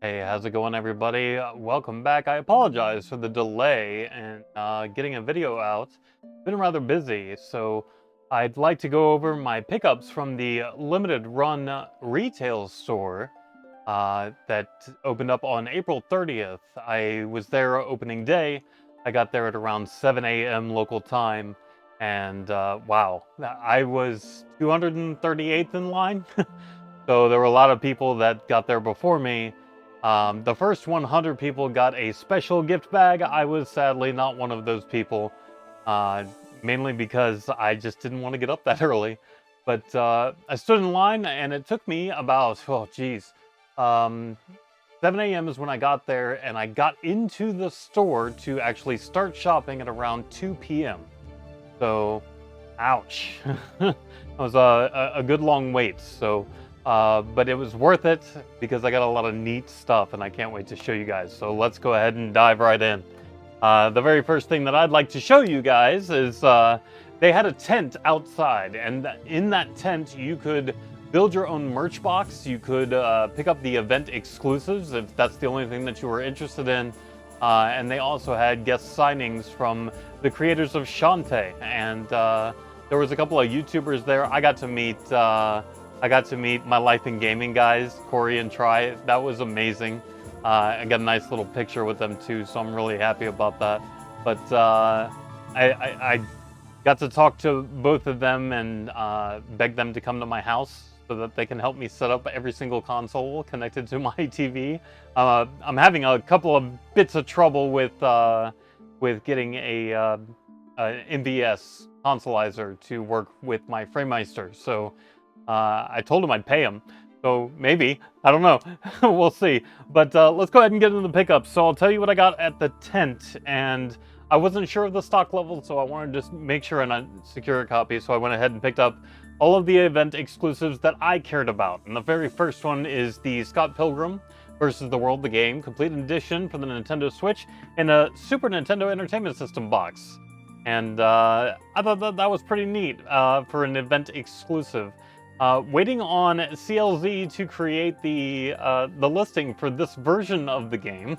Hey, how's it going, everybody? Welcome back. I apologize for the delay in getting a video out. Been rather busy, so I'd like to go over my pickups from the limited run retail store that opened up on April 30th. I was there opening day. I got there at around 7 a.m. local time, and wow, I was 238th in line. So there were a lot of people that got there before me. The first 100 people got a special gift bag. I was sadly not one of those people, uh, mainly because I just didn't want to get up that early. But I stood in line, and it took me about, oh geez, um, 7 a.m. is when I got there, and I got into the store to actually start shopping at around 2 p.m. So, ouch. It was a good long wait. So, but it was worth it because I got a lot of neat stuff and I can't wait to show you guys. So let's go ahead and dive right in. The very first thing that I'd like to show you guys is they had a tent outside, and in that tent you could build your own merch box. You could pick up the event exclusives if that's the only thing that you were interested in. And they also had guest signings from the creators of Shantae, and there was a couple of YouTubers there. I got to meet my Life in Gaming guys, Corey and Try. That was amazing. I got a nice little picture with them too, so I'm really happy about that. But I got to talk to both of them and beg them to come to my house so that they can help me set up every single console connected to my TV. I'm having a couple of bits of trouble with getting a MVS consoleizer to work with my FrameMeister. So I told him I'd pay him. So maybe, I don't know, we'll see. But let's go ahead and get into the pickups. So I'll tell you what I got at the tent, and I wasn't sure of the stock level, so I wanted to just make sure and secure a copy. So I went ahead and picked up all of the event exclusives that I cared about. And the very first one is the Scott Pilgrim versus the World, the game, complete edition for the Nintendo Switch in a Super Nintendo Entertainment System box. And I thought that was pretty neat for an event exclusive. Waiting on CLZ to create the listing for this version of the game.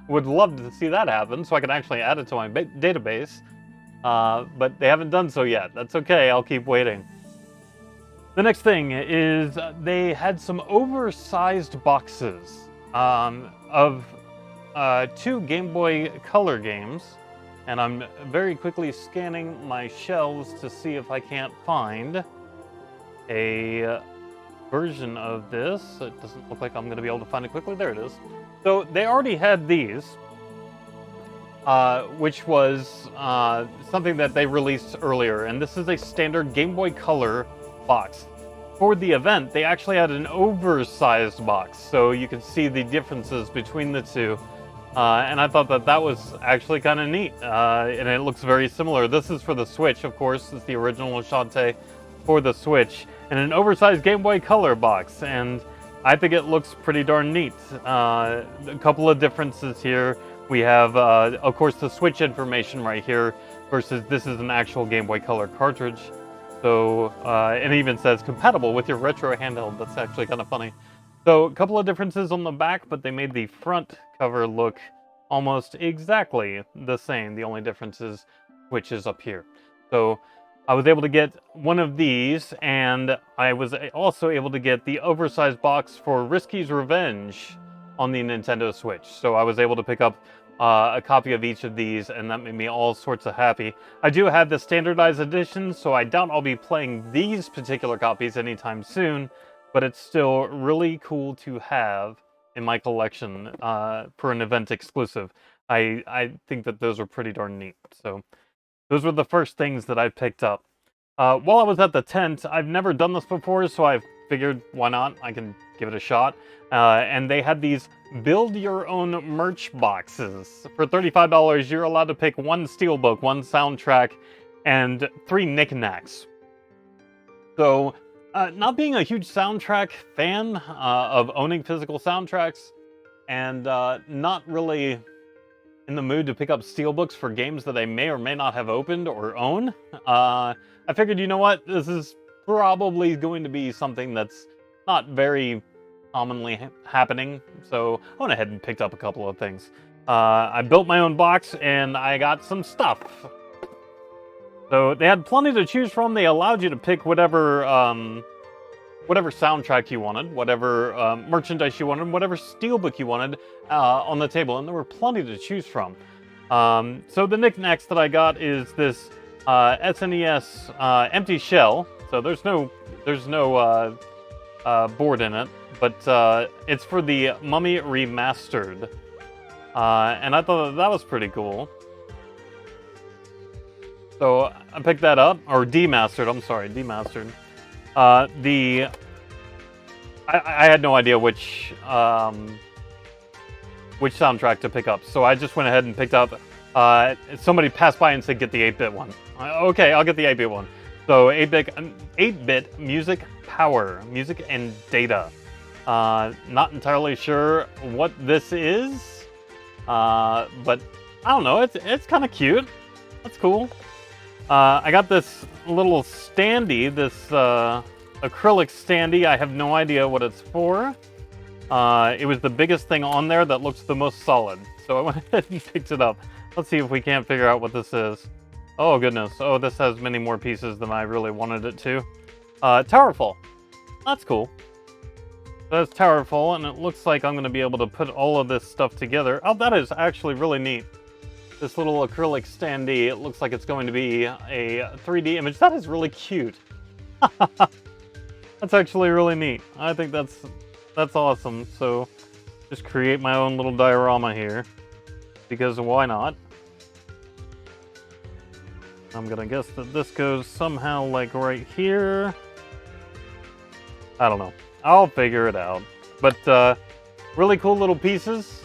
Would love to see that happen so I can actually add it to my database. But they haven't done so yet. That's okay, I'll keep waiting. The next thing is they had some oversized boxes of 2 Game Boy Color games. And I'm very quickly scanning my shelves to see if I can't find a version of this. It doesn't look like I'm going to be able to find it quickly. There it is. So they already had these, which was something that they released earlier. And this is a standard Game Boy Color box. For the event, they actually had an oversized box, so you could see the differences between the two. And I thought that was actually kind of neat, and it looks very similar. This is for the Switch, of course. It's the original Shantae for the Switch, in an oversized Game Boy Color box, and I think it looks pretty darn neat. A couple of differences here. We have, of course, the Switch information right here, versus this is an actual Game Boy Color cartridge. So, it even says compatible with your retro handheld. That's actually kind of funny. So, a couple of differences on the back, but they made the front cover look almost exactly the same. The only difference is Switch is up here. So, I was able to get one of these, and I was also able to get the oversized box for Risky's Revenge on the Nintendo Switch. So I was able to pick up a copy of each of these, and that made me all sorts of happy. I do have the standardized edition, so I doubt I'll be playing these particular copies anytime soon, but it's still really cool to have in my collection for an event exclusive. I think that those are pretty darn neat. So those were the first things that I picked up. While I was at the tent, I've never done this before, so I figured, why not? I can give it a shot. And they had these build your own merch boxes. For $35, you're allowed to pick 1 steelbook, 1 soundtrack, and 3 knickknacks. So, not being a huge soundtrack fan of owning physical soundtracks, and not really in the mood to pick up steelbooks for games that I may or may not have opened or own, I figured, you know what, this is probably going to be something that's not very commonly happening, so I went ahead and picked up a couple of things. I built my own box, and I got some stuff. So they had plenty to choose from. They allowed you to pick whatever soundtrack you wanted, whatever merchandise you wanted, whatever steelbook you wanted on the table, and there were plenty to choose from. So the knickknacks that I got is this SNES empty shell. So there's no board in it, but it's for the Mummy Remastered, and I thought that was pretty cool. So I picked that up, or demastered. I'm sorry, demastered. I had no idea which soundtrack to pick up, so I just went ahead and picked up. Somebody passed by and said, "Get the 8-bit one." Okay, I'll get the 8-bit one. So 8-bit music power, music and data. Not entirely sure what this is, but I don't know. It's kind of cute. That's cool. I got this little standee, this acrylic standee. I have no idea what it's for. It was the biggest thing on there that looks the most solid, so I went ahead and picked it up. Let's see if we can't figure out what this is. Oh goodness, oh, this has many more pieces than I really wanted it to. Towerfall. That's cool. That's Towerfall, and it looks like I'm going to be able to put all of this stuff together. Oh, that is actually really neat. This little acrylic standee, it looks like it's going to be a 3D image. That is really cute. That's actually really neat. I think that's awesome. So just create my own little diorama here, because why not? I'm gonna guess that this goes somehow like right here. I don't know. I'll figure it out. But really cool little pieces.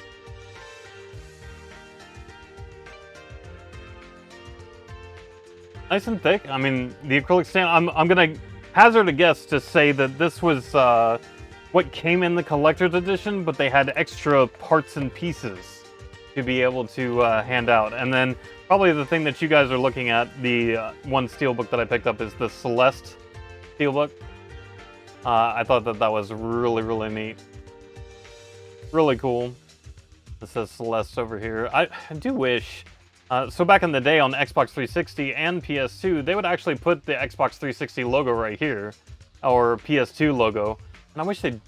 Nice and thick. I mean, the acrylic stand, I'm gonna hazard a guess to say that this was what came in the collector's edition, but they had extra parts and pieces to be able to hand out. And then probably the thing that you guys are looking at, the one steelbook that I picked up, is the Celeste steelbook. I thought that was really, really neat. Really cool. It says Celeste over here. I do wish... so back in the day on Xbox 360 and PS2, they would actually put the Xbox 360 logo right here, or PS2 logo, and I wish they'd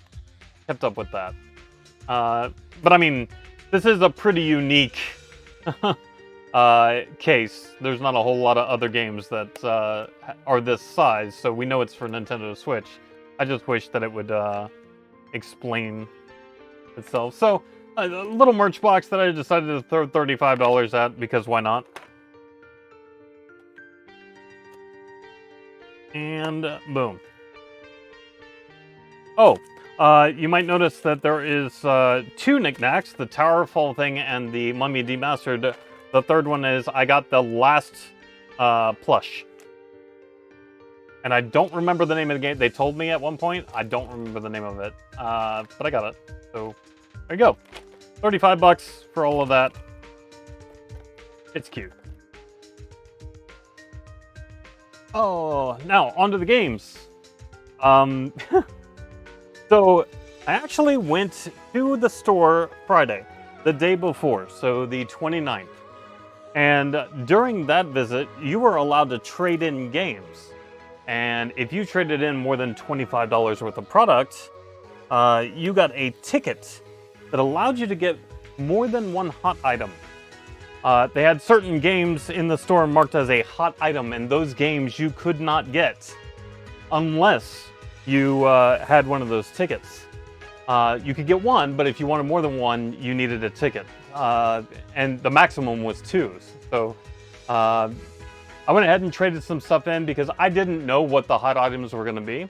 kept up with that. But I mean, this is a pretty unique case. There's not a whole lot of other games that are this size, so we know it's for Nintendo Switch. I just wish that it would explain itself. So, a little merch box that I decided to throw $35 at, because why not? And boom. Oh, you might notice that there is two knickknacks, the Towerfall thing and the Mummy Demastered. The third one is I got the last plush. And I don't remember the name of the game. They told me at one point. I don't remember the name of it. But I got it. So, there you go. 35 bucks for all of that. It's cute. Oh, now onto the games. So I actually went to the store Friday, the day before, so the 29th. And during that visit, you were allowed to trade in games. And if you traded in more than $25 worth of product, you got a ticket that allowed you to get more than one hot item. They had certain games in the store marked as a hot item, and those games you could not get unless you had one of those tickets. You could get one, but if you wanted more than one, you needed a ticket. And the maximum was 2. So I went ahead and traded some stuff in because I didn't know what the hot items were going to be.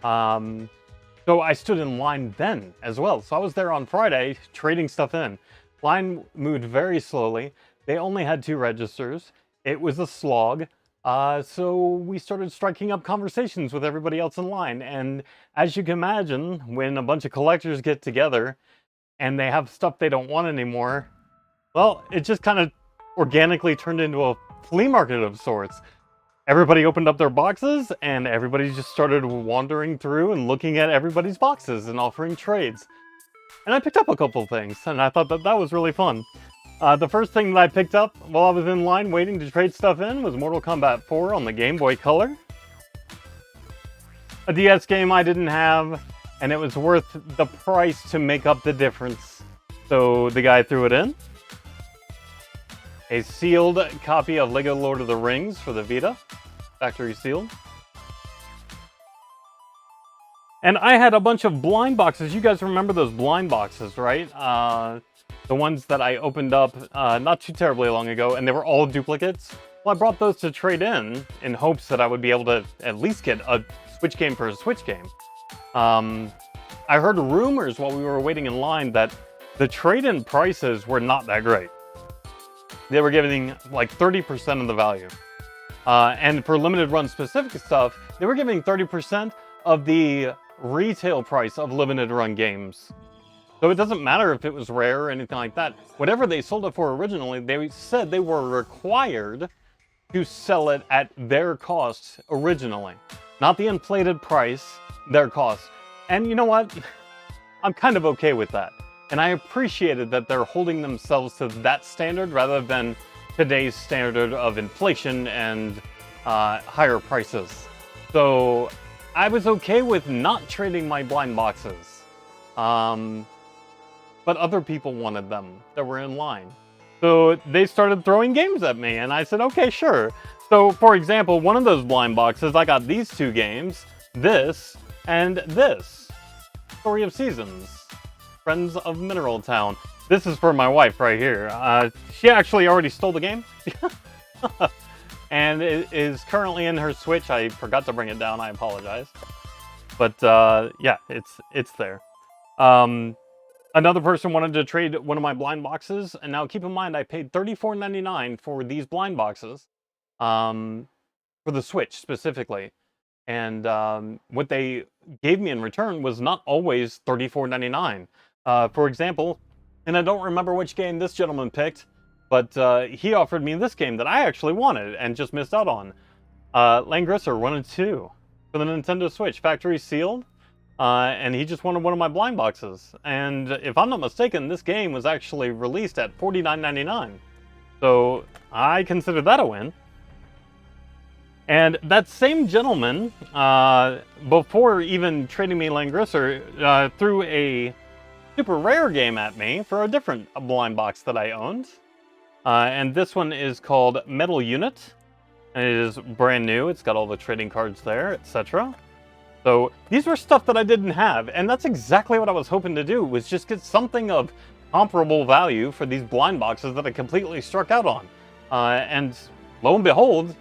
So I stood in line then as well. So I was there on Friday trading stuff in. Line moved very slowly. They only had 2 registers. It was a slog. So we started striking up conversations with everybody else in line. And as you can imagine, when a bunch of collectors get together and they have stuff they don't want anymore, well, it just kind of organically turned into a flea market of sorts. everybody opened up their boxes, and everybody just started wandering through and looking at everybody's boxes and offering trades. And I picked up a couple things, and I thought that that was really fun. The first thing that I picked up while I was in line waiting to trade stuff in was Mortal Kombat 4 on the Game Boy Color. A DS game I didn't have, and it was worth the price to make up the difference. So the guy threw it in. A sealed copy of LEGO Lord of the Rings for the Vita, factory sealed. And I had a bunch of blind boxes. You guys remember those blind boxes, right? The ones that I opened up not too terribly long ago, and they were all duplicates. Well, I brought those to trade in hopes that I would be able to at least get a Switch game for a Switch game. I heard rumors while we were waiting in line that the trade-in prices were not that great. They were giving like 30% of the value. And for limited run specific stuff, they were giving 30% of the retail price of limited run games. So it doesn't matter if it was rare or anything like that. Whatever they sold it for originally, they said they were required to sell it at their cost originally. Not the inflated price, their cost. And you know what? I'm kind of okay with that. And I appreciated that they're holding themselves to that standard rather than today's standard of inflation and higher prices. So I was okay with not trading my blind boxes. But other people wanted them that were in line. So they started throwing games at me, and I said, okay, sure. So, for example, one of those blind boxes, I got these two games, this, and this. Story of Seasons, Friends of Mineral Town. This is for my wife right here. She actually already stole the game. And it is currently in her Switch. I forgot to bring it down, I apologize. But yeah, it's there. Another person wanted to trade one of my blind boxes, and now keep in mind I paid $34.99 for these blind boxes, for the Switch specifically. And what they gave me in return was not always $34.99. For example, and I don't remember which game this gentleman picked, but he offered me this game that I actually wanted and just missed out on. Langrisser 1 and 2 for the Nintendo Switch, factory sealed. And he just wanted one of my blind boxes. And if I'm not mistaken, this game was actually released at $49.99. So I consider that a win. And that same gentleman, before even trading me Langrisser, threw a super rare game at me for a different blind box that I owned. And this one is called Metal Unit. And it is brand new. It's got all the trading cards there, etc. So these were stuff that I didn't have, and that's exactly what I was hoping to do, was just get something of comparable value for these blind boxes that I completely struck out on. And lo and behold,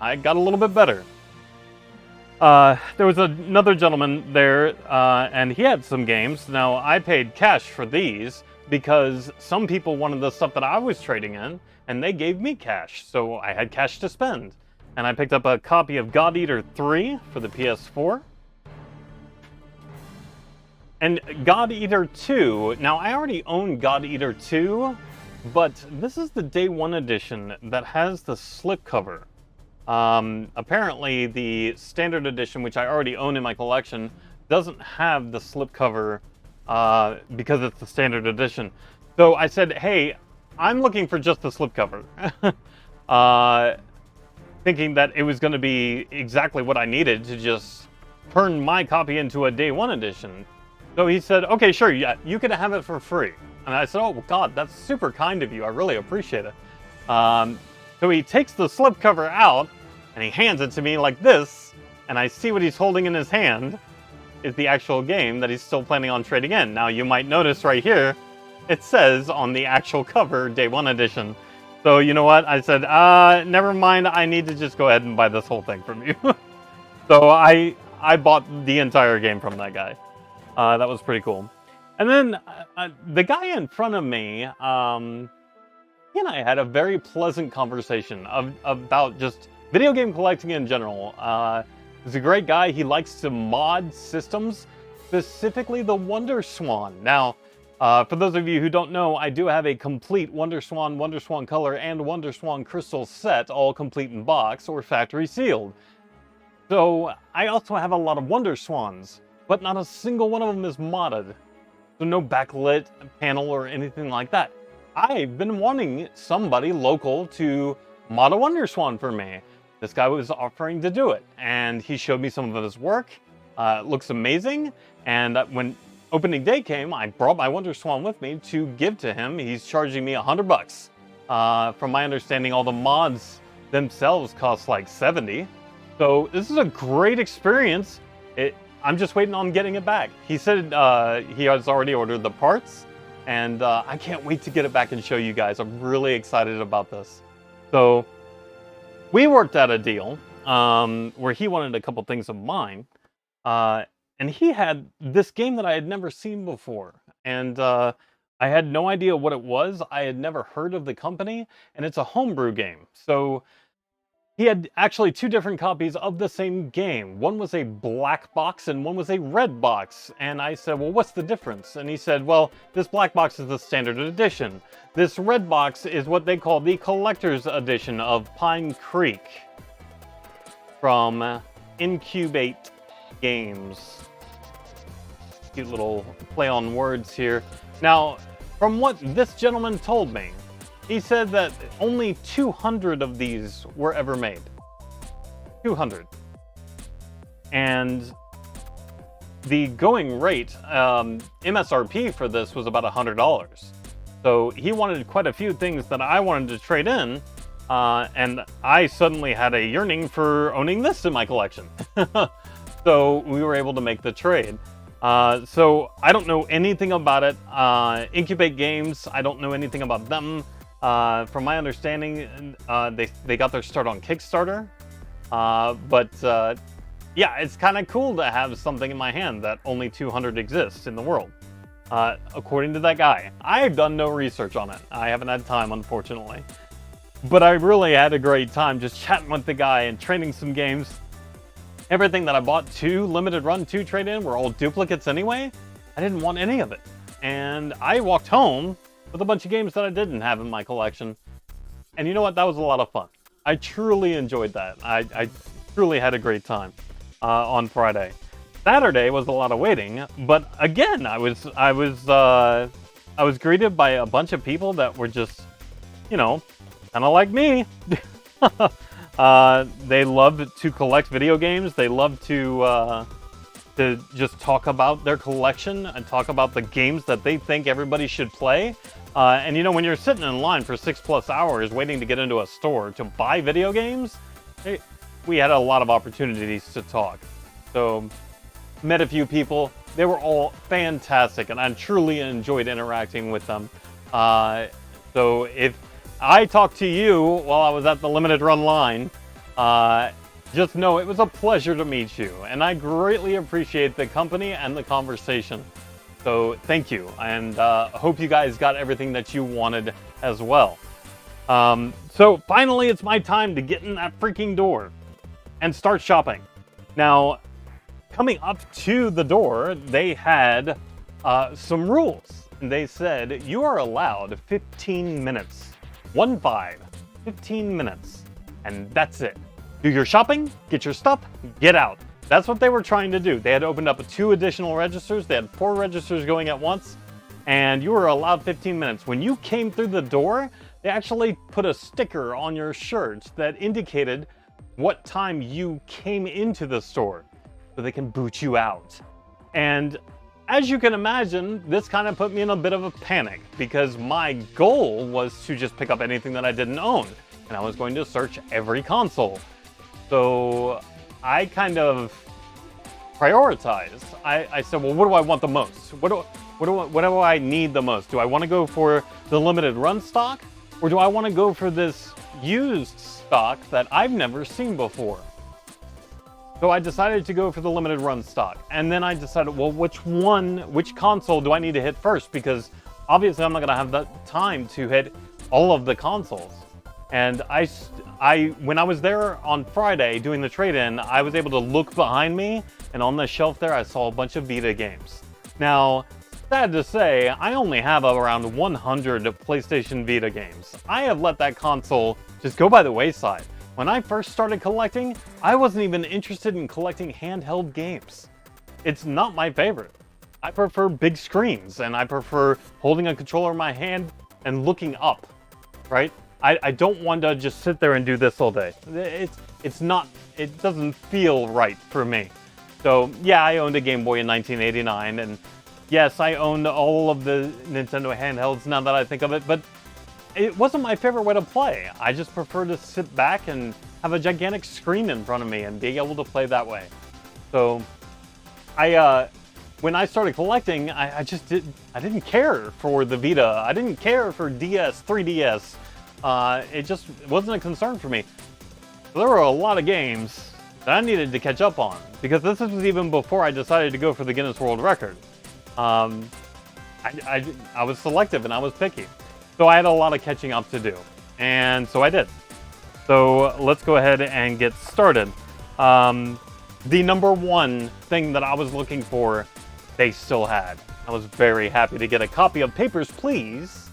I got a little bit better. There was another gentleman there, and he had some games. Now, I paid cash for these because some people wanted the stuff that I was trading in, and they gave me cash, so I had cash to spend. And I picked up a copy of God Eater 3 for the PS4. And God Eater 2, now I already own God Eater 2, but this is the Day 1 edition that has the slipcover. Apparently the standard edition, which I already own in my collection, doesn't have the slipcover because it's the standard edition. So I said, hey, I'm looking for just the slipcover. Thinking that it was going to be exactly what I needed to just turn my copy into a Day 1 edition. So he said, okay, sure, yeah, you can have it for free. And I said, oh, God, that's super kind of you. I really appreciate it. So he takes the slipcover out, and he hands it to me like this, and I see what he's holding in his hand is the actual game that he's still planning on trading in. Now, you might notice right here, it says on the actual cover, Day 1 edition. So, you know what? I said, never mind, I need to just go ahead and buy this whole thing from you. So I bought the entire game from that guy. That was pretty cool. And then the guy in front of me, he and I had a very pleasant conversation about just video game collecting in general. He's a great guy. He likes to mod systems, specifically the Wonder Swan. Now, For those of you who don't know, I do have a complete WonderSwan Color, and WonderSwan Crystal set, all complete in box or factory sealed. So I also have a lot of WonderSwans, but not a single one of them is modded. So no backlit panel or anything like that. I've been wanting somebody local to mod a WonderSwan for me. This guy was offering to do it, and he showed me some of his work. It looks amazing, and when opening day came, I brought my WonderSwan with me to give to him. He's charging me $100. From my understanding, all the mods themselves cost like 70. So this is a great experience. I'm just waiting on getting it back. He said he has already ordered the parts, and I can't wait to get it back and show you guys. I'm really excited about this. So we worked out a deal where he wanted a couple things of mine, and he had this game that I had never seen before, and I had no idea what it was. I had never heard of the company, and it's a homebrew game. So he had actually two different copies of the same game. One was a black box and one was a red box. And I said, well, what's the difference? And he said, well, this black box is the standard edition. This red box is what they call the collector's edition of Pine Creek from Incubate Games. Cute little play on words here. Now, from what this gentleman told me, he said that only 200 of these were ever made. 200. And the going rate, MSRP for this was about $100. So he wanted quite a few things that I wanted to trade in, and I suddenly had a yearning for owning this in my collection. So we were able to make the trade. So I don't know anything about it. Incubate Games, I don't know anything about them. From my understanding, they got their start on Kickstarter, but yeah, it's kind of cool to have something in my hand that only 200 exists in the world, according to that guy. I've done no research on it. I haven't had time, unfortunately, but I really had a great time just chatting with the guy and trading some games. Everything that I bought to limited run to trade in were all duplicates anyway. I didn't want any of it, and I walked home with a bunch of games that I didn't have in my collection. And you know what? That was a lot of fun. I truly enjoyed that. I truly had a great time on Friday. Saturday was a lot of waiting, but again, I was greeted by a bunch of people that were just, you know, kind of like me. They love to collect video games. They love to just talk about their collection and talk about the games that they think everybody should play. And you know, when you're sitting in line for 6+ hours waiting to get into a store to buy video games, we had a lot of opportunities to talk. So, met a few people. They were all fantastic, and I truly enjoyed interacting with them. So if I talked to you while I was at the limited run line, just know it was a pleasure to meet you, and I greatly appreciate the company and the conversation. So thank you, and hope you guys got everything that you wanted as well. So finally, it's my time to get in that freaking door and start shopping. Now, coming up to the door, they had some rules. And they said, you are allowed 15 minutes. 15 minutes. And that's it. Do your shopping, get your stuff, get out. That's what they were trying to do. They had opened up 2 additional registers. They had 4 registers going at once, and you were allowed 15 minutes. When you came through the door, they actually put a sticker on your shirt that indicated what time you came into the store, so they can boot you out. And as you can imagine, this kind of put me in a bit of a panic, because my goal was to just pick up anything that I didn't own, and I was going to search every console. So I kind of prioritized. I said, well, what do I want the most? What do I need the most? Do I want to go for the limited run stock, or do I want to go for this used stock that I've never seen before? So I decided to go for the limited run stock, and then I decided, well, which console do I need to hit first? Because obviously I'm not going to have the time to hit all of the consoles. And when I was there on Friday doing the trade-in, I was able to look behind me, and on the shelf there I saw a bunch of Vita games. Now, Sad to say, I only have around 100 PlayStation Vita games. I have let that console just go by the wayside. When I first started collecting, I wasn't even interested in collecting handheld games. It's not my favorite. I prefer big screens, and I prefer holding a controller in my hand and looking up, right? I don't want to just sit there and do this all day. It doesn't feel right for me. So yeah, I owned a Game Boy in 1989, and yes, I owned all of the Nintendo handhelds now that I think of it, but it wasn't my favorite way to play. I just prefer to sit back and have a gigantic screen in front of me and be able to play that way. So when I started collecting, I didn't care for the Vita. I didn't care for DS, 3DS. It just wasn't a concern for me. There were a lot of games that I needed to catch up on, because this was even before I decided to go for the Guinness World Record. I was selective and I was picky. So I had a lot of catching up to do. And so I did. So let's go ahead and get started. The number one thing that I was looking for, they still had. I was very happy to get a copy of Papers, Please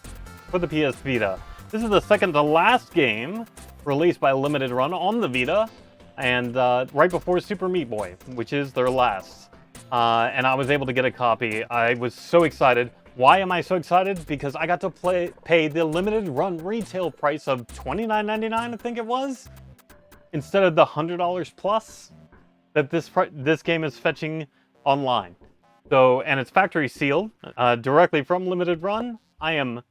for the PS Vita. This is the second to last game released by Limited Run on the Vita, and right before Super Meat Boy, which is their last. And I was able to get a copy. I was so excited. Why am I so excited? Because I got to pay the Limited Run retail price of $29.99, I think it was, instead of the $100 plus that this game is fetching online. So, and it's factory sealed directly from Limited Run. I am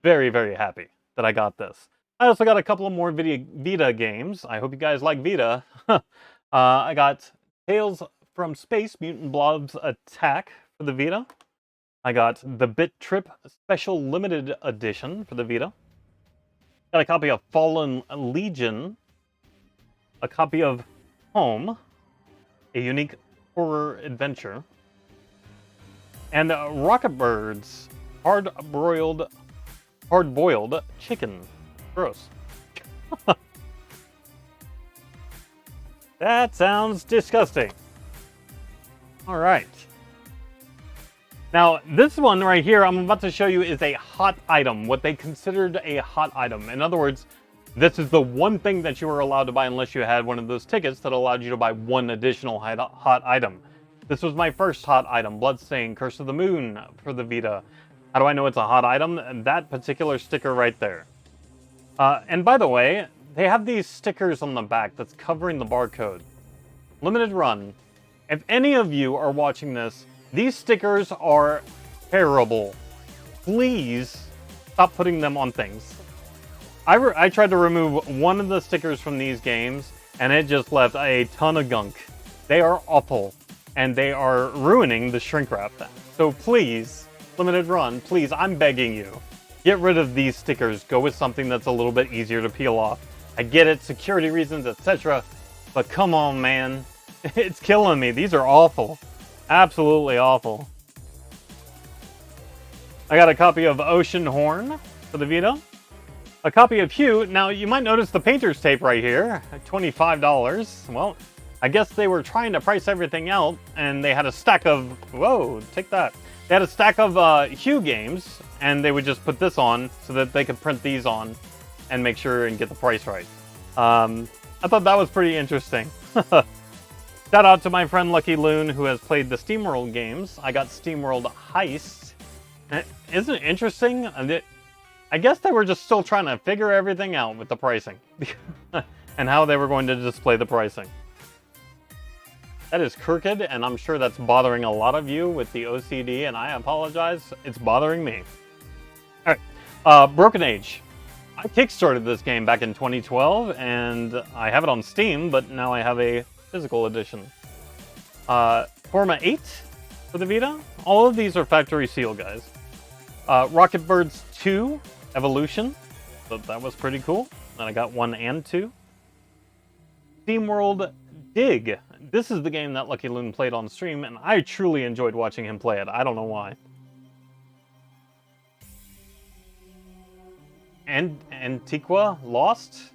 very, very happy that I got this. I also got a couple of more Vita games. I hope you guys like Vita. I got Tales from Space, Mutant Blob's Attack for the Vita. I got the Bit Trip Special Limited Edition for the Vita. Got a copy of Fallen Legion. A copy of Home, a unique horror adventure. And Rocket Bird's hard-boiled chicken. Gross. That sounds disgusting. All right. Now, this one right here I'm about to show you is a hot item, what they considered a hot item. In other words, this is the one thing that you were allowed to buy unless you had one of those tickets that allowed you to buy one additional hot item. This was my first hot item, Bloodstain, Curse of the Moon for the Vita. How do I know it's a hot item? That particular sticker right there. And by the way, they have these stickers on the back that's covering the barcode. Limited Run. If any of you are watching this, these stickers are terrible. Please stop putting them on things. I tried to remove one of the stickers from these games, and it just left a ton of gunk. They are awful, and they are ruining the shrink wrap. So please, Limited Run, please, I'm begging you, get rid of these stickers. Go with something that's a little bit easier to peel off. I get it, security reasons, etc. But come on, man. It's killing me. These are awful. Absolutely awful. I got a copy of Ocean Horn for the Vita. A copy of Hue. Now, you might notice the painter's tape right here. $25. Well, I guess they were trying to price everything out, and they had a stack of... Whoa, take that. They had a stack of Hue games, and they would just put this on so that they could print these on and make sure and get the price right. I thought that was pretty interesting. Shout out to my friend Lucky Loon, who has played the Steamworld games. I got Steamworld Heist. Isn't it interesting? I guess they were just still trying to figure everything out with the pricing and how they were going to display the pricing. That is crooked, and I'm sure that's bothering a lot of you with the OCD, and I apologize. It's bothering me. All right, Broken Age. I kickstarted this game back in 2012, and I have it on Steam, but now I have a physical edition. Forma 8 for the Vita. All of these are factory sealed, guys. Rocket Birds 2 Evolution. So that was pretty cool. And I got 1 and 2. Steamworld Dig. This is the game that Lucky Loon played on stream, and I truly enjoyed watching him play it. I don't know why. And Antiqua Lost.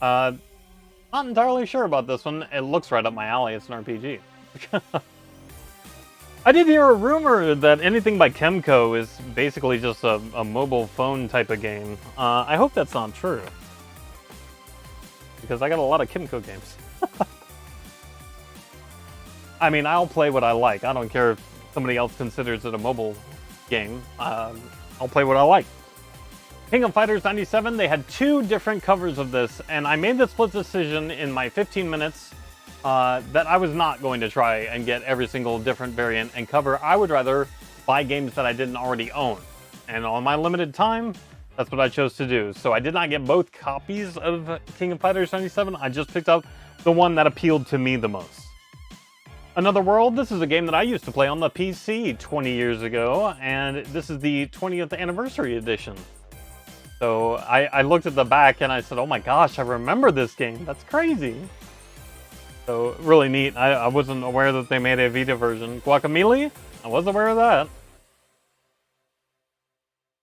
Not entirely sure about this one. It looks right up my alley. It's an RPG. I did hear a rumor that anything by Kemco is basically just a mobile phone type of game. I hope that's not true. Because I got a lot of Kemco games. I mean, I'll play what I like. I don't care if somebody else considers it a mobile game. I'll play what I like. King of Fighters 97, they had 2 different covers of this, and I made the split decision in my 15 minutes that I was not going to try and get every single different variant and cover. I would rather buy games that I didn't already own. And on my limited time, that's what I chose to do. So I did not get both copies of King of Fighters 97. I just picked up the one that appealed to me the most. Another World, this is a game that I used to play on the PC 20 years ago, and this is the 20th anniversary edition. So I looked at the back and I said, oh my gosh, I remember this game. That's crazy. So really neat. I wasn't aware that they made a Vita version. Guacamelee, I was aware of that.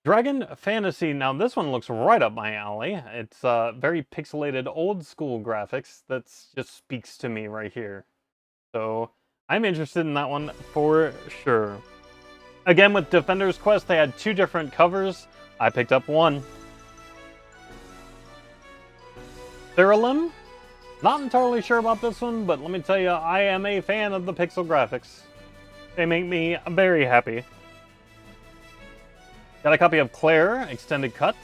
Dragon Fantasy, now this one looks right up my alley. It's very pixelated old school graphics. That just speaks to me right here. So I'm interested in that one for sure. Again, with Defender's Quest, they had 2 different covers. I picked up one. Theralim, not entirely sure about this one, but let me tell you, I am a fan of the pixel graphics. They make me very happy. Got a copy of Claire, Extended Cuts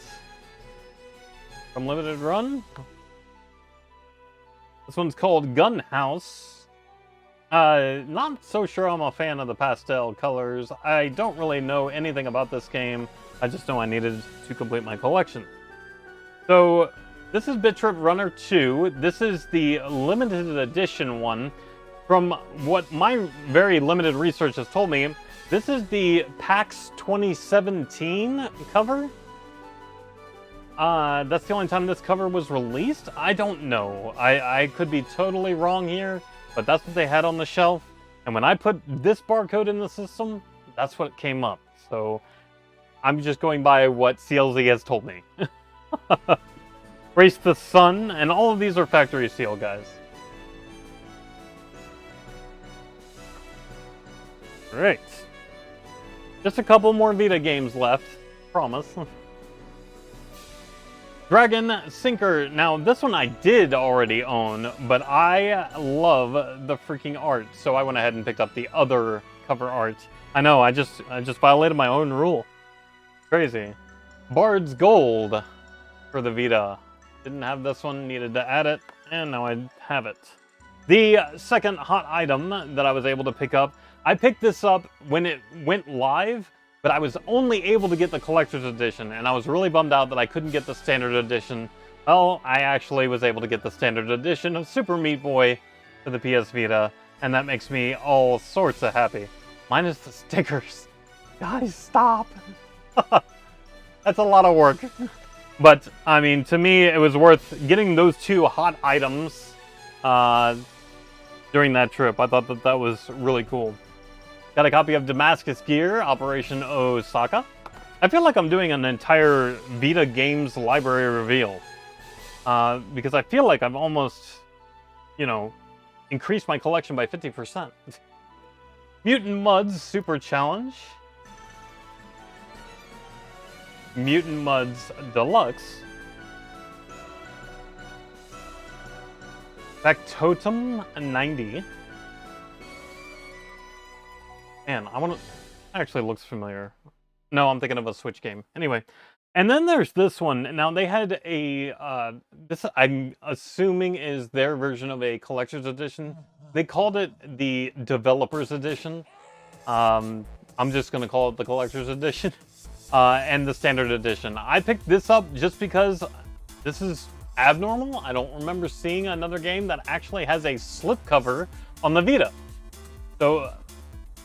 from Limited Run. This one's called Gun House. Not so sure I'm a fan of the pastel colors. I don't really know anything about this game. I just know I needed to complete my collection. So, this is Bit Trip Runner 2. This is the limited edition one. From what my very limited research has told me, this is the PAX 2017 cover. That's the only time this cover was released? I don't know. I could be totally wrong here, but that's what they had on the shelf. And when I put this barcode in the system, that's what came up. So I'm just going by what CLZ has told me. Race the Sun, and all of these are factory seal, guys. Great. Just a couple more Vita games left, promise. Dragon Sinker. Now, this one I did already own, but I love the freaking art, so I went ahead and picked up the other cover art. I know, I just violated my own rule. Crazy. Bard's Gold for the Vita. Didn't have this one, needed to add it, and now I have it. The second hot item that I was able to pick up, I picked this up when it went live, but I was only able to get the collector's edition, and I was really bummed out that I couldn't get the standard edition. Well, I actually was able to get the standard edition of Super Meat Boy for the PS Vita, and that makes me all sorts of happy. Minus the stickers. Guys, stop! That's a lot of work. But, I mean, to me, it was worth getting those 2 hot items during that trip. I thought that was really cool. Got a copy of Damascus Gear, Operation Osaka. I feel like I'm doing an entire Vita Games library reveal. Because I feel like I've almost, you know, increased my collection by 50%. Mutant Mudds Super Challenge. Mutant Mudds Deluxe. Factotum 90. Man, actually looks familiar. No, I'm thinking of a Switch game. Anyway, and then there's this one. Now they had a this I'm assuming is their version of a collector's edition. They called it the developer's edition. I'm just gonna call it the collector's edition. And the standard edition. I picked this up just because this is abnormal. I don't remember seeing another game that actually has a slipcover on the Vita. So,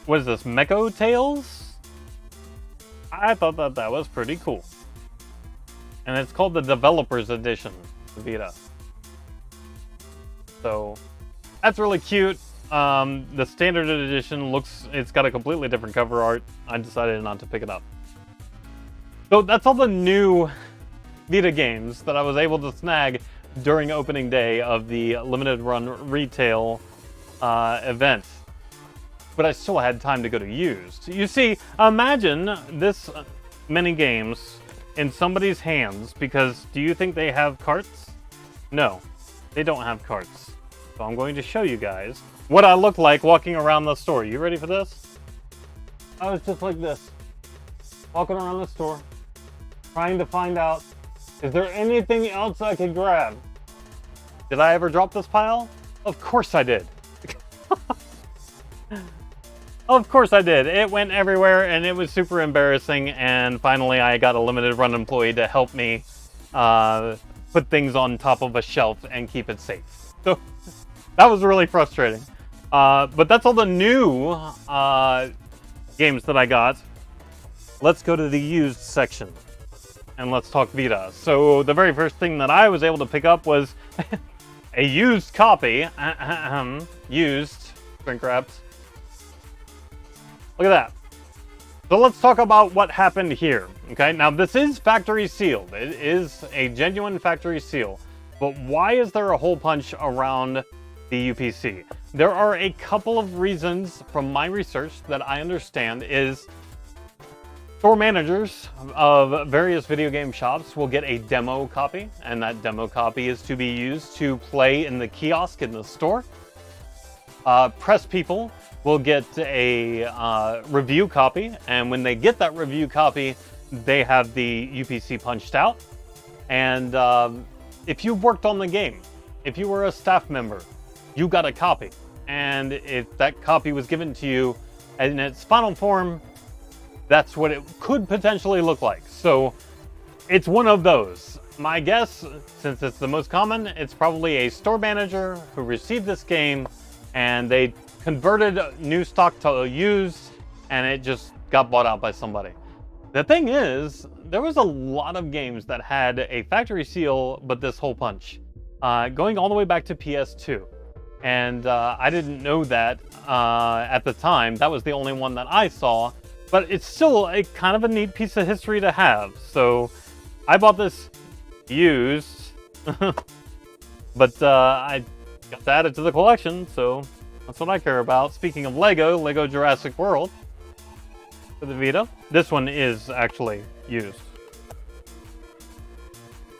what is this, Mecho Tales? I thought that was pretty cool. And it's called the Developer's Edition, the Vita. So, that's really cute. The standard edition it's got a completely different cover art. I decided not to pick it up. So that's all the new Vita games that I was able to snag during opening day of the limited run retail event. but I still had time to go to used. You see, imagine this many games in somebody's hands, because do you think they have carts? No, they don't have carts. So I'm going to show you guys what I look like walking around the store. You ready for this? I was just like this, walking around the store, trying to find out, is there anything else I could grab? Did I ever drop this pile? Of course I did. Of course I did. It went everywhere and it was super embarrassing, and finally I got a limited run employee to help me put things on top of a shelf and keep it safe. So that was really frustrating. But that's all the new games that I got. Let's go to the used section and let's talk Vita. So the very first thing that I was able to pick up was a used copy. Used, shrink wrapped. Look at that. So let's talk about what happened here. Okay, now this is factory sealed. It is a genuine factory seal. But why is there a hole punch around the UPC? There are a couple of reasons from my research that I understand is store managers of various video game shops will get a demo copy, and that demo copy is to be used to play in the kiosk in the store. Press people will get a review copy, and when they get that review copy, they have the UPC punched out. And if you've worked on the game, if you were a staff member, you got a copy. And if that copy was given to you in its final form, that's what it could potentially look like. So it's one of those. My guess, since it's the most common, it's probably a store manager who received this game and they converted new stock to used, and it just got bought out by somebody. The thing is, there was a lot of games that had a factory seal, but this hole punch, going all the way back to PS2. And I didn't know that at the time. That was the only one that I saw, but it's still a kind of a neat piece of history to have. So I bought this used, but I got to add it to the collection, so that's what I care about. Speaking of Lego Jurassic World for the Vita. This one is actually used.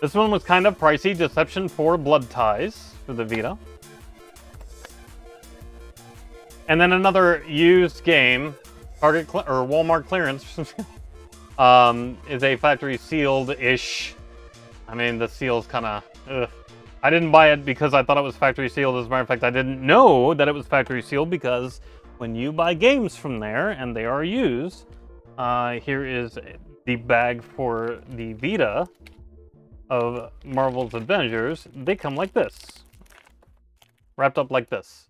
This one was kind of pricey. Deception 4 Blood Ties for the Vita. And then another used game, Target or Walmart clearance, is a factory sealed-ish. I mean, the seal's kind of, I didn't buy it because I thought it was factory sealed. As a matter of fact, I didn't know that it was factory sealed, because when you buy games from there and they are used, here is the bag for the Vita of Marvel's Avengers. They come like this, wrapped up like this.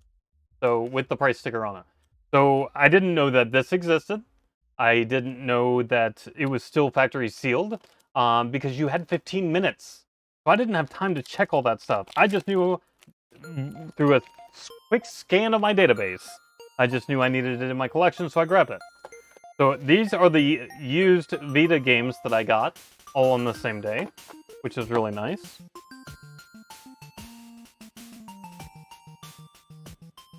So with the price sticker on it. So I didn't know that this existed. I didn't know that it was still factory sealed, because you had 15 minutes. So I didn't have time to check all that stuff. I just knew through a quick scan of my database, I just knew I needed it in my collection, so I grabbed it. So these are the used Vita games that I got all on the same day, which is really nice.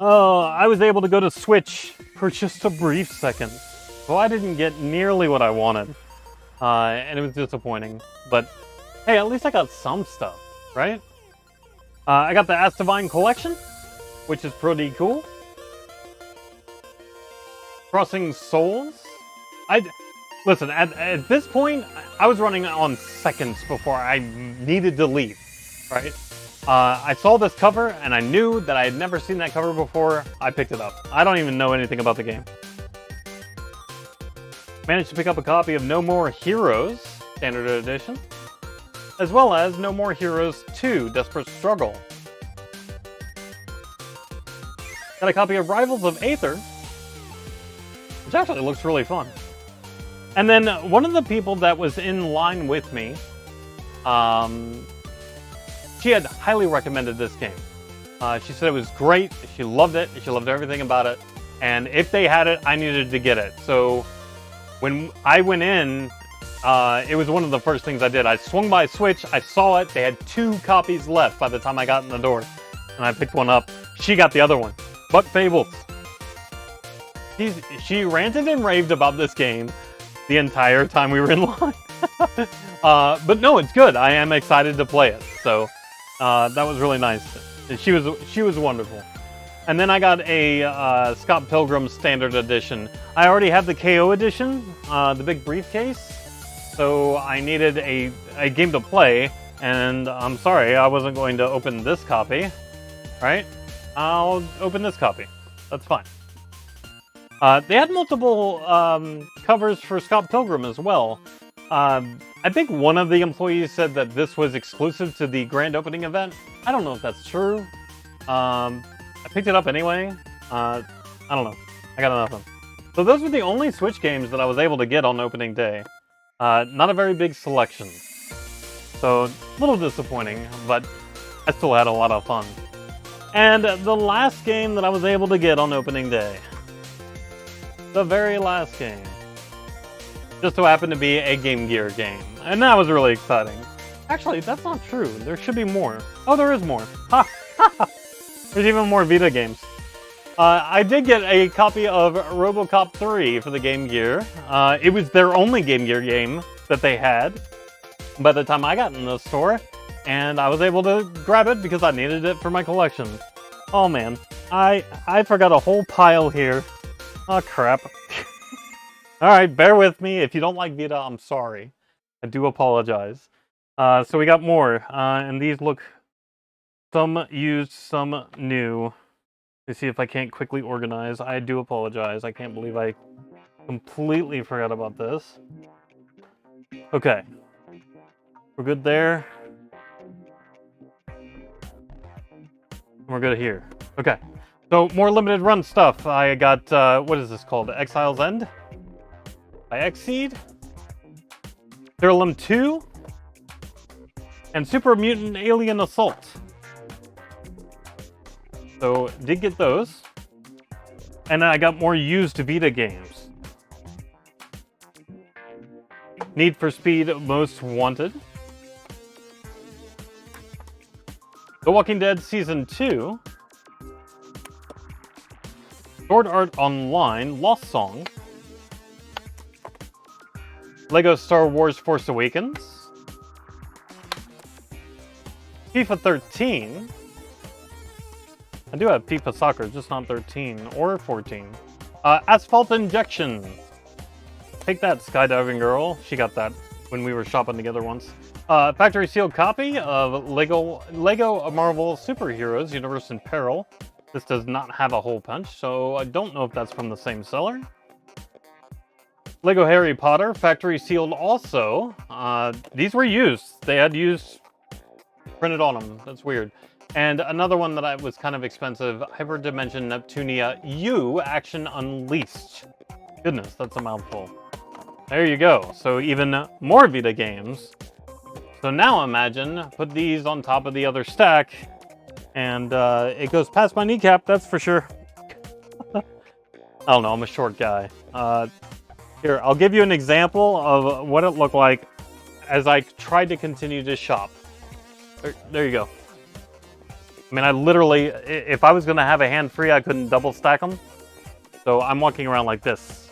Oh, I was able to go to Switch for just a brief second. So I didn't get nearly what I wanted. And it was disappointing. But hey, at least I got some stuff, right? I got the Ask Divine collection, which is pretty cool. Crossing Souls. Listen, at this point, I was running on seconds before I needed to leave, right? I saw this cover, and I knew that I had never seen that cover before. I picked it up. I don't even know anything about the game. Managed to pick up a copy of No More Heroes, Standard Edition, as well as No More Heroes 2, Desperate Struggle. Got a copy of Rivals of Aether, which actually looks really fun. And then one of the people that was in line with me, she had highly recommended this game. She said it was great, she loved it, she loved everything about it, and if they had it, I needed to get it. So when I went in, it was one of the first things I did. I swung by Switch, I saw it, they had 2 copies left by the time I got in the door, and I picked one up. She got the other one. Buck Fables. She ranted and raved about this game the entire time we were in line. But no, it's good. I am excited to play it. So that was really nice. She was wonderful. And then I got a Scott Pilgrim Standard Edition. I already have the KO Edition, the big briefcase. So I needed a game to play. And I'm sorry, I wasn't going to open this copy. Right? I'll open this copy. That's fine. They had multiple covers for Scott Pilgrim as well. I think one of the employees said that this was exclusive to the grand opening event. I don't know if that's true. I picked it up anyway. I don't know. I got nothing. So those were the only Switch games that I was able to get on opening day. Not a very big selection. So, a little disappointing, but I still had a lot of fun. And the last game that I was able to get on opening day. The very last game. Just so happened to be a Game Gear game. And that was really exciting. Actually, that's not true. There should be more. Oh, there is more. Ha! There's even more Vita games. I did get a copy of Robocop 3 for the Game Gear. It was their only Game Gear game that they had by the time I got in the store. And I was able to grab it because I needed it for my collection. Oh man, I forgot a whole pile here. Oh crap. Alright, bear with me. If you don't like Vita, I'm sorry. I do apologize. So we got more. And these look some used, some new. Let's see if I can't quickly organize. I do apologize. I can't believe I completely forgot about this. Okay. We're good there. We're good here. Okay. So, more limited run stuff. I got, what is this called? Exile's End? By Xseed? Theorem 2? And Super Mutant Alien Assault. So, did get those. And I got more used Vita games. Need for Speed Most Wanted. The Walking Dead Season 2. Sword Art Online Lost Song. Lego Star Wars Force Awakens. FIFA 13. I do have FIFA Soccer, just not 13 or 14. Asphalt Injection. Take that, Skydiving Girl. She got that when we were shopping together once. Factory sealed copy of Lego Marvel Superheroes Universe in Peril. This does not have a hole punch, so I don't know if that's from the same seller. Lego Harry Potter Factory sealed also. These were used. They had used printed on them. That's weird. And another one that was kind of expensive, Hyperdimension Neptunia U Action Unleashed. Goodness, that's a mouthful. There you go. So even more Vita games. So now imagine, put these on top of the other stack, and it goes past my kneecap, that's for sure. I don't know, I'm a short guy. Here, I'll give you an example of what it looked like as I tried to continue to shop. There you go. I mean, I literally, if I was going to have a hand free, I couldn't double stack them. So I'm walking around like this.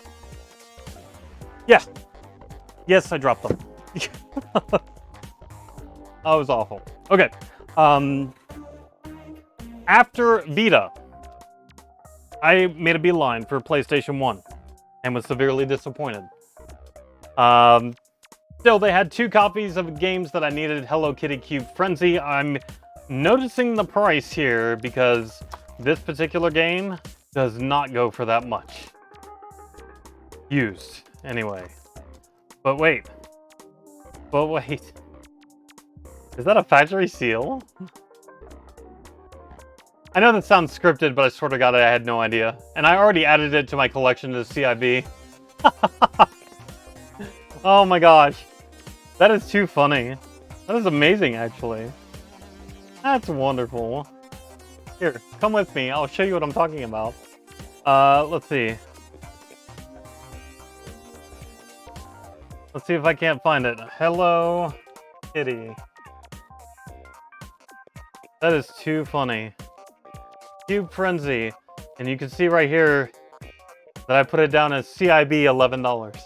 Yeah. Yes, I dropped them. That was awful. Okay. After Vita, I made a beeline for PlayStation 1 and was severely disappointed. Still, they had 2 copies of games that I needed. Hello Kitty Cube Frenzy. I'm noticing the price here because this particular game does not go for that much. Used, anyway. But wait. Is that a factory seal? I know that sounds scripted, but I sort of got it. I had no idea. And I already added it to my collection as CIB. Oh my gosh. That is too funny. That is amazing, actually. That's wonderful. Here, come with me. I'll show you what I'm talking about. Let's see. Let's see if I can't find it. Hello Kitty. That is too funny. Cube Frenzy. And you can see right here, that I put it down as CIB $11.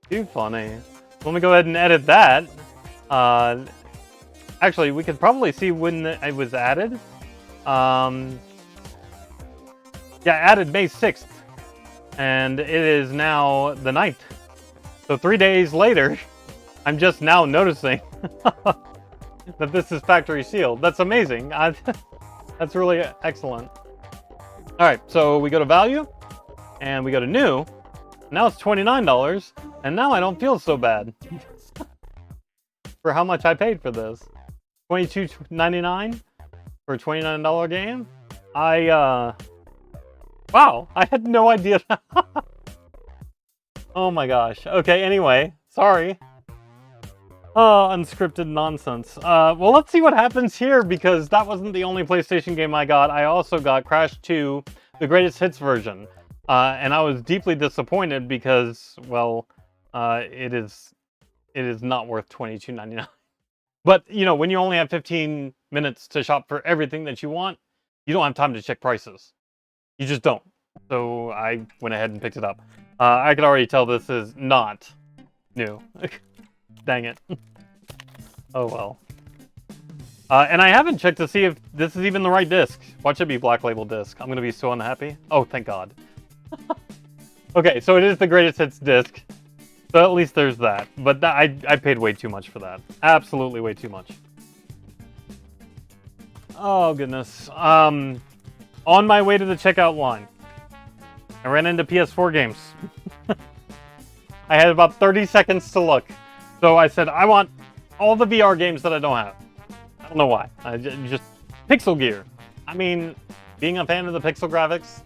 Too funny. Let me go ahead and edit that. Actually, we could probably see when it was added. Yeah, added May 6th. And it is now the 9th. So 3 days later, I'm just now noticing that this is factory sealed. That's amazing. That's really excellent. All right, so we go to value, and we go to new. Now it's $29, and now I don't feel so bad for how much I paid for this. $22.99 for a $29 game. Wow, I had no idea. Oh my gosh. Okay, anyway, sorry. Oh, unscripted nonsense. Well, let's see what happens here, because that wasn't the only PlayStation game I got. I also got Crash 2, the Greatest Hits version. And I was deeply disappointed because, well, it is not worth $22.99. But, you know, when you only have 15 minutes to shop for everything that you want, you don't have time to check prices. You just don't. So I went ahead and picked it up. I could already tell this is not new. Dang it. Oh well. And I haven't checked to see if this is even the right disc. Watch it be Black Label disc. I'm gonna be so unhappy. Oh, thank God. Okay, so it is the Greatest Hits disc. So at least there's that. But I paid way too much for that. Absolutely way too much. Oh, goodness. On my way to the checkout line, I ran into Ps4 Games. I had about 30 seconds to look. So I said, I want all the VR games that I don't have. I don't know why. Just Pixel Gear. I mean, being a fan of the pixel graphics,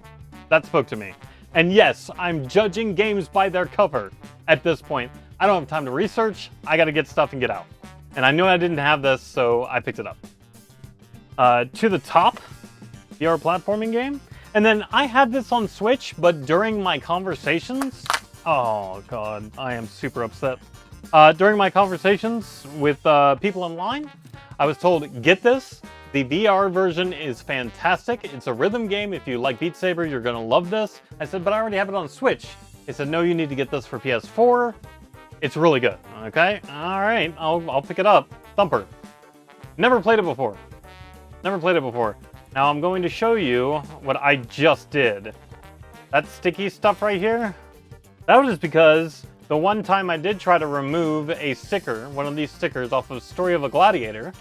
that spoke to me. And yes, I'm judging games by their cover at this point. I don't have time to research. I got to get stuff and get out. And I knew I didn't have this, so I picked it up. To the Top, VR platforming game. And then I had this on Switch, but during my conversations... Oh, God, I am super upset. During my conversations with people online, I was told, get this. The VR version is fantastic. It's a rhythm game. If you like Beat Saber, you're going to love this. I said, but I already have it on Switch. They said, no, you need to get this for PS4. It's really good. Okay, all right, I'll pick it up. Thumper. Never played it before. Never played it before. Now I'm going to show you what I just did. That sticky stuff right here, that was because the one time I did try to remove a sticker, one of these stickers off of Story of a Gladiator,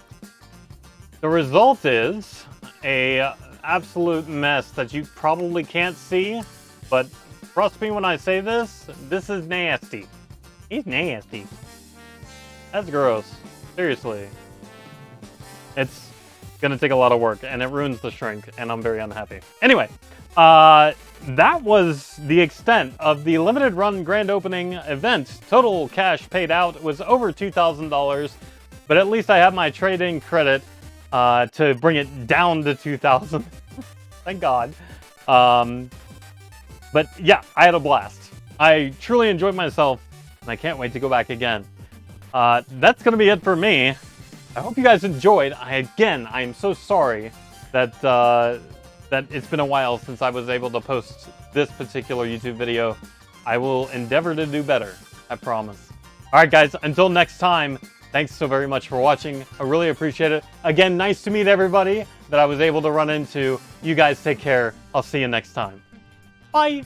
the result is a absolute mess that you probably can't see, but trust me when I say this, this is nasty. It's nasty. That's gross. Seriously. It's gonna take a lot of work, and it ruins the shrink, and I'm very unhappy. Anyway, that was the extent of the limited run grand opening event. Total cash paid out was over $2,000, but at least I have my trade-in credit to bring it down to $2,000. Thank God. But yeah, I had a blast. I truly enjoyed myself, and I can't wait to go back again. That's gonna be it for me. I hope you guys enjoyed. I am so sorry that that it's been a while since I was able to post this particular YouTube video. I will endeavor to do better, I promise. All right, guys, until next time, thanks so very much for watching. I really appreciate it. Again, nice to meet everybody that I was able to run into. You guys take care. I'll see you next time. Bye.